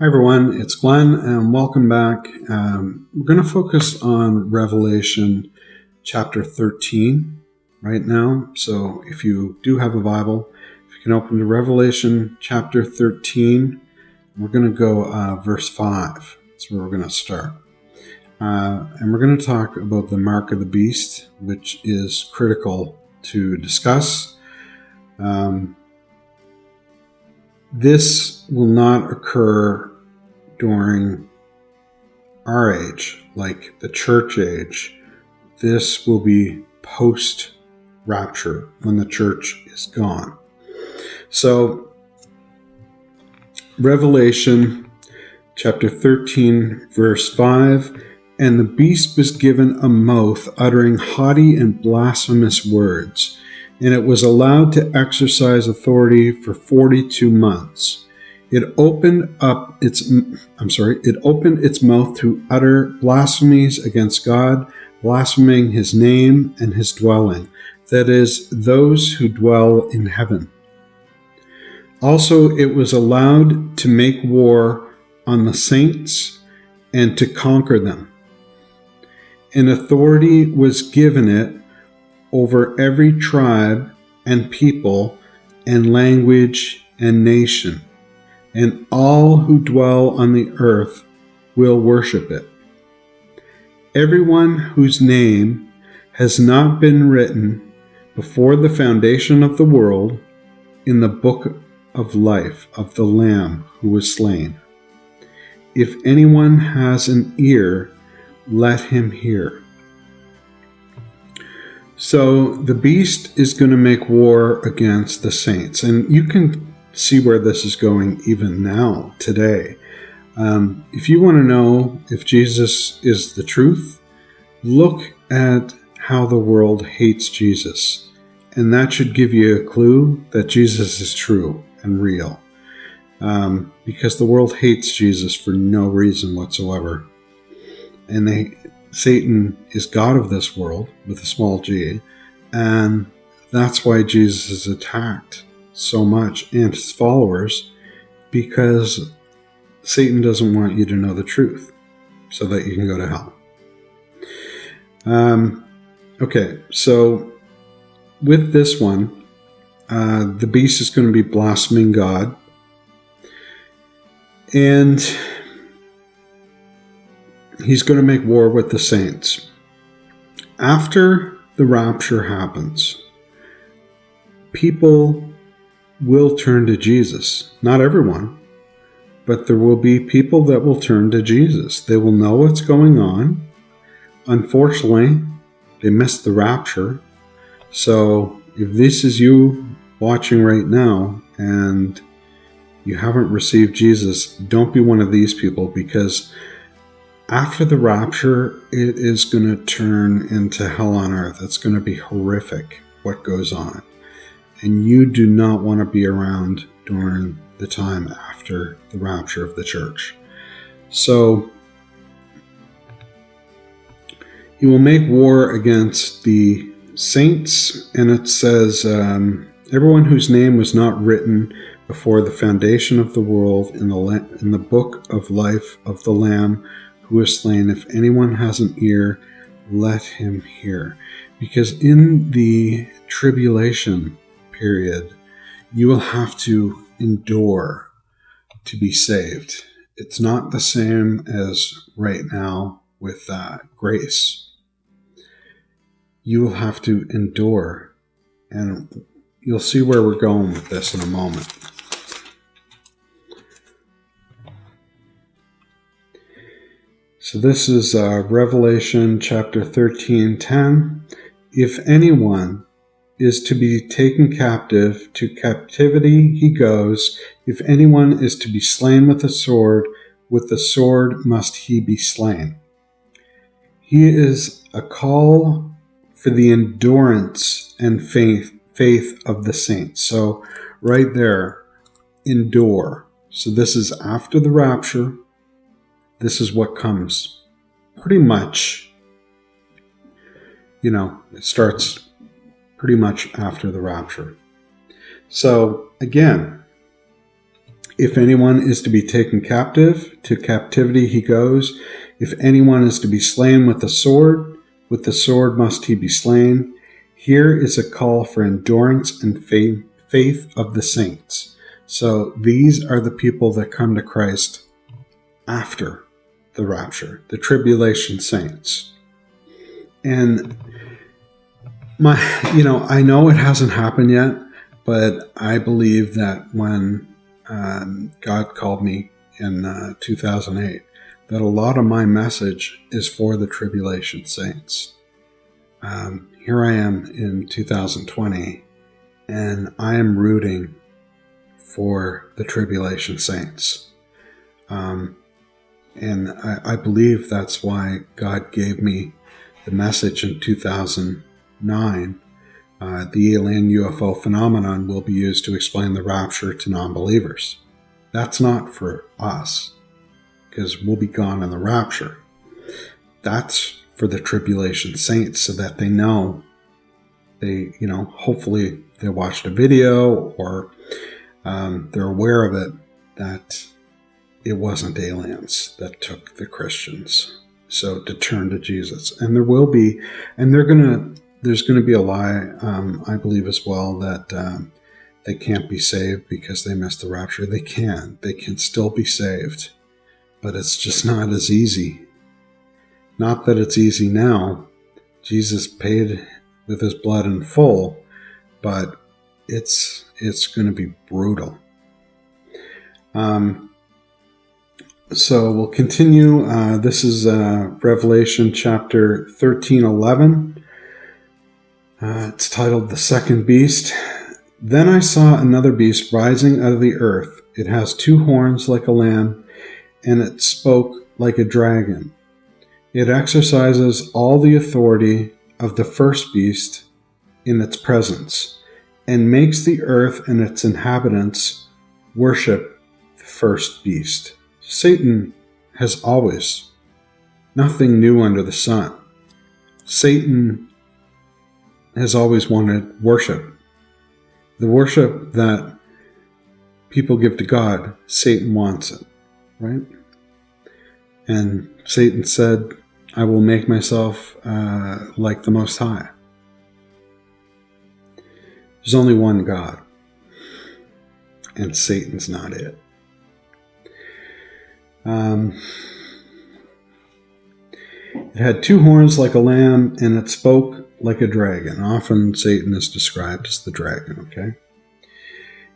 Hi everyone, it's Glenn and welcome back. We're going to focus on Revelation chapter 13 right now. So if you do have a Bible, if you can open to Revelation chapter 13, we're going to go verse 5. That's where we're going to start. And we're going to talk about the mark of the beast, which is critical to discuss. This will not occur during our age, like the church age. This will be post-rapture, when the church is gone. So, Revelation chapter 13, verse 5, "And the beast was given a mouth uttering haughty and blasphemous words, and it was allowed to exercise authority for 42 months. It opened its mouth to utter blasphemies against God, blaspheming his name and his dwelling, that is, those who dwell in heaven. Also, it was allowed to make war on the saints and to conquer them. And authority was given it over every tribe and people and language and nation. And all who dwell on the earth will worship it. Everyone whose name has not been written before the foundation of the world in the book of life of the Lamb who was slain. If anyone has an ear, let him hear." So the beast is going to make war against the saints. And you can see where this is going even now, today. If you want to know if Jesus is the truth, look at how the world hates Jesus. And that should give you a clue that Jesus is true and real. Because the world hates Jesus for no reason whatsoever. And Satan is God of this world, with a small g, and that's why Jesus is attacked so much, and his followers, because Satan doesn't want you to know the truth so that you can go to hell. Okay, so with this one, the beast is going to be blaspheming God, and he's going to make war with the saints. After the rapture happens, people will turn to Jesus. Not everyone, but there will be people that will turn to Jesus. They will know what's going on. Unfortunately, they missed the rapture. So if this is you watching right now and you haven't received Jesus, don't be one of these people, because after the rapture, it is going to turn into hell on earth. It's going to be horrific what goes on. And you do not want to be around during the time after the rapture of the church. So, he will make war against the saints, and it says, everyone whose name was not written before the foundation of the world in the book of life of the Lamb who was slain. If anyone has an ear, let him hear. Because in the tribulation period, you will have to endure to be saved. It's not the same as right now with grace. You will have to endure, and you'll see where we're going with this in a moment. So this is Revelation chapter 13:10. "If anyone is to be taken captive, to captivity he goes. If anyone is to be slain with the sword must he be slain." He is a call for the endurance and faith of the saints. So right there, endure. So this is after the rapture. This is what comes pretty much, it starts pretty much after the rapture. So again, If anyone is to be taken captive, to captivity he goes. If anyone is to be slain with the sword must he be slain. Here is a call for endurance and faith of the saints. So these are the people that come to Christ after the rapture, the tribulation saints. And I know it hasn't happened yet, but I believe that when God called me in 2008, that a lot of my message is for the tribulation saints. Here I am in 2020, and I am rooting for the tribulation saints. And I believe that's why God gave me the message in 2009. The alien UFO phenomenon will be used to explain the rapture to non-believers. That's not for us, because we'll be gone in the rapture. That's for the tribulation saints, so that they know, hopefully they watched a video or they're aware of it, that it wasn't aliens that took the Christians. So to turn to Jesus. And there's going to be a lie, I believe as well, that they can't be saved because they missed the rapture. They can still be saved, but it's just not as easy. Not that it's easy now. Jesus paid with his blood in full, but it's going to be brutal. So we'll continue. This is Revelation chapter 13:11. It's titled The Second Beast. Then I saw another beast rising out of the earth. It has 2 horns like a lamb, and it spoke like a dragon. It exercises all the authority of the first beast in its presence, and makes the earth and its inhabitants worship the first beast. Satan has always, nothing new under the sun. Satan has always wanted worship. The worship that people give to God, Satan wants it, right? And Satan said, I will make myself like the Most High. There's only one God, and Satan's not it. It had 2 horns like a lamb, and it spoke like a dragon. Often Satan is described as the dragon, okay?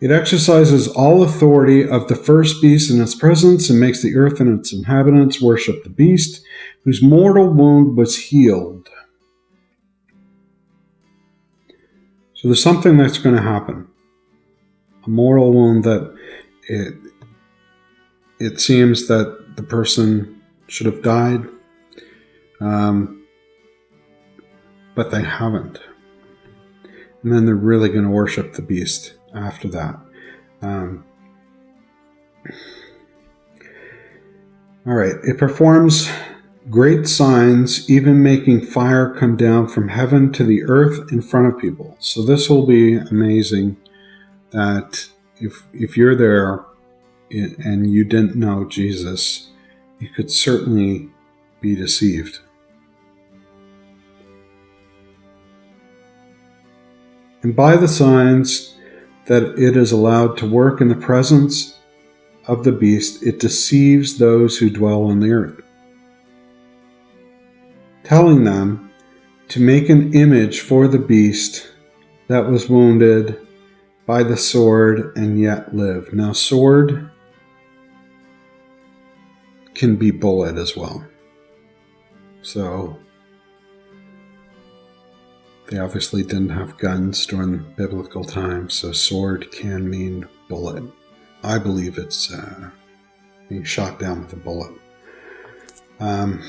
It exercises all authority of the first beast in its presence, and makes the earth and its inhabitants worship the beast, whose mortal wound was healed. So there's something that's going to happen. A mortal wound that it seems that the person should have died, but they haven't. And then they're really going to worship the beast after that. All right. It performs great signs, even making fire come down from heaven to the earth in front of people. So this will be amazing, that if you're there and you didn't know Jesus, you could certainly be deceived. And by the signs that it is allowed to work in the presence of the beast, it deceives those who dwell on the earth, telling them to make an image for the beast that was wounded by the sword and yet live. Now, sword can be bullet as well. So they obviously didn't have guns during biblical times, so sword can mean bullet. I believe it's being shot down with a bullet. And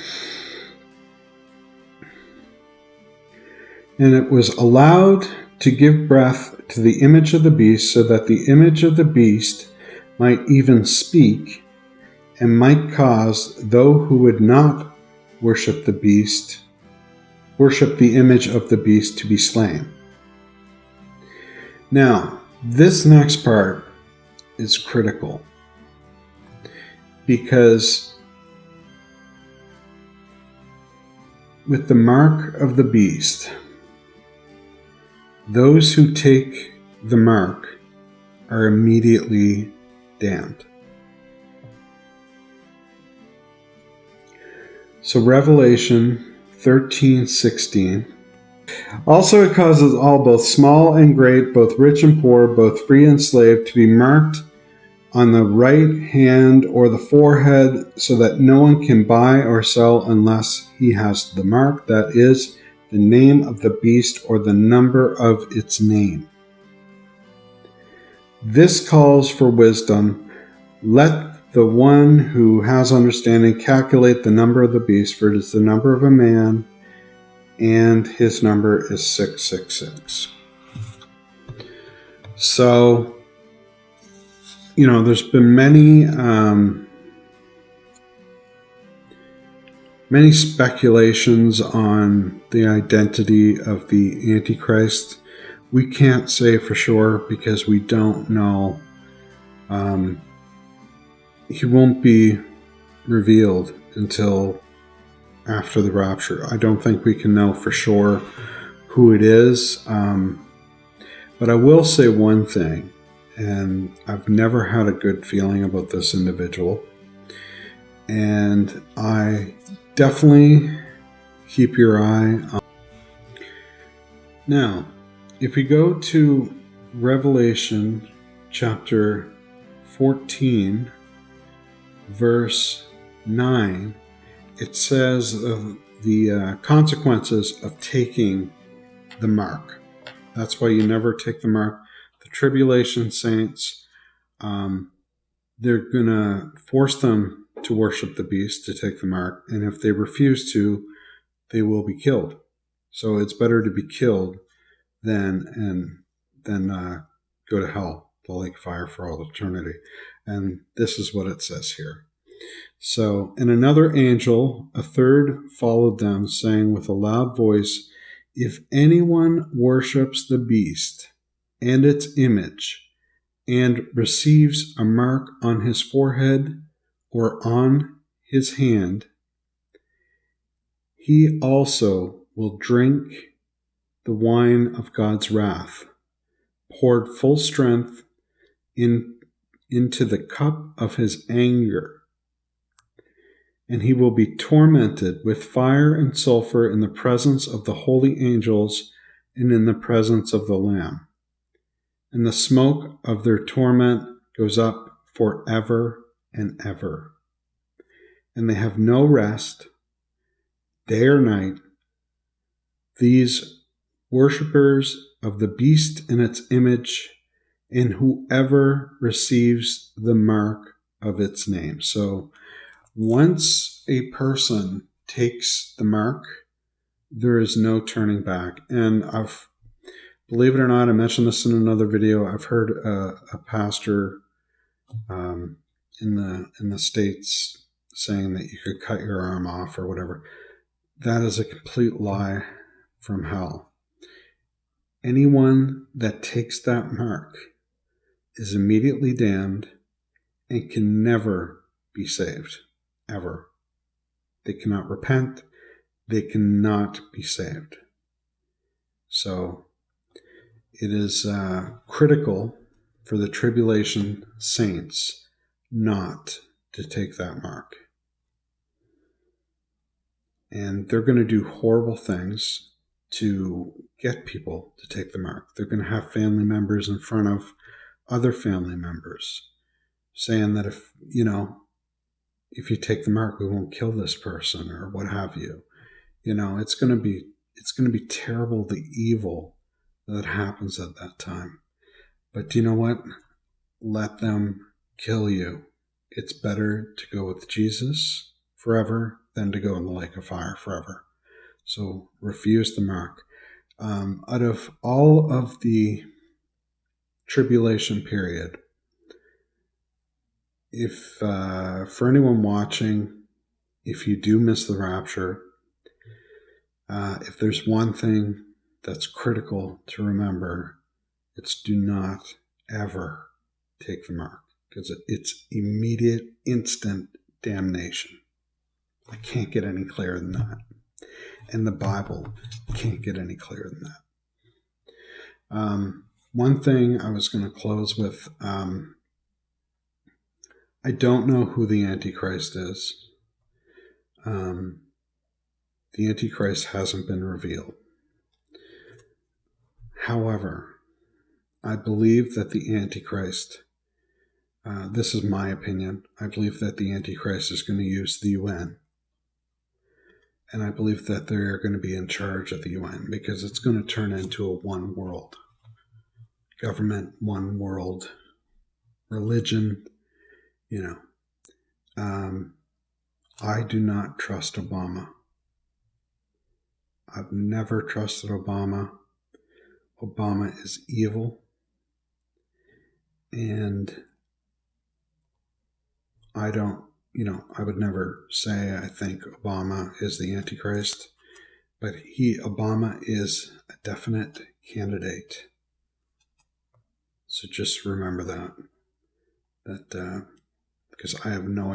it was allowed to give breath to the image of the beast, so that the image of the beast might even speak, and might cause those who would not worship the beast, worship the image of the beast, to be slain. Now, this next part is critical. because with the mark of the beast, those who take the mark are immediately damned. So Revelation 13:16. Also it causes all, both small and great, both rich and poor, both free and slave, to be marked on the right hand or the forehead, so that no one can buy or sell unless he has the mark, that is, the name of the beast or the number of its name. This calls for wisdom. Let the one who has understanding calculate the number of the beast, for it is the number of a man, and his number is 666. So, there's been many speculations on the identity of the Antichrist. We can't say for sure because we don't know. He won't be revealed until after the rapture. I don't think we can know for sure who it is. But I will say one thing, and I've never had a good feeling about this individual. And I definitely keep your eye on. Now, if we go to Revelation chapter 14, verse 9, it says the consequences of taking the mark. That's why you never take the mark. The tribulation saints, they're going to force them to worship the beast, to take the mark. And if they refuse to, they will be killed. So it's better to be killed than go to hell, the lake of fire for all eternity. And this is what it says here. So, and another angel, a third, followed them, saying with a loud voice, if anyone worships the beast and its image, and receives a mark on his forehead or on his hand, he also will drink the wine of God's wrath, poured full strength into the cup of his anger. And he will be tormented with fire and sulfur in the presence of the holy angels and in the presence of the Lamb. And the smoke of their torment goes up forever and ever. And they have no rest, day or night, these worshippers of the beast and its image, and whoever receives the mark of its name. So once a person takes the mark, there is no turning back. And believe it or not, I mentioned this in another video. I've heard a pastor in the States saying that you could cut your arm off or whatever. That is a complete lie from hell. Anyone that takes that mark is immediately damned and can never be saved, ever. They cannot repent. They cannot be saved. So it is critical for the tribulation saints not to take that mark. And they're going to do horrible things to get people to take the mark. They're going to have family members in front of other family members saying that if you take the mark, we won't kill this person or what have you. It's going to be terrible, the evil that happens at that time. But you know what? Let them kill you. It's better to go with Jesus forever than to go in the lake of fire forever. So refuse the mark. Out of all of the tribulation period, if for anyone watching, if you do miss the rapture, if there's one thing that's critical to remember, it's do not ever take the mark, because it's immediate, instant damnation. I can't get any clearer than that. And the Bible can't get any clearer than that. One thing I was going to close with, I don't know who the Antichrist is. The Antichrist hasn't been revealed. However, I believe that the Antichrist, this is my opinion, I believe that the Antichrist is going to use the UN. And I believe that they're going to be in charge of the UN because it's going to turn into a one world government, one world religion, I do not trust Obama. I've never trusted Obama. Obama is evil. And I don't, I would never say I think Obama is the Antichrist, but Obama is a definite candidate. So just remember that because I have no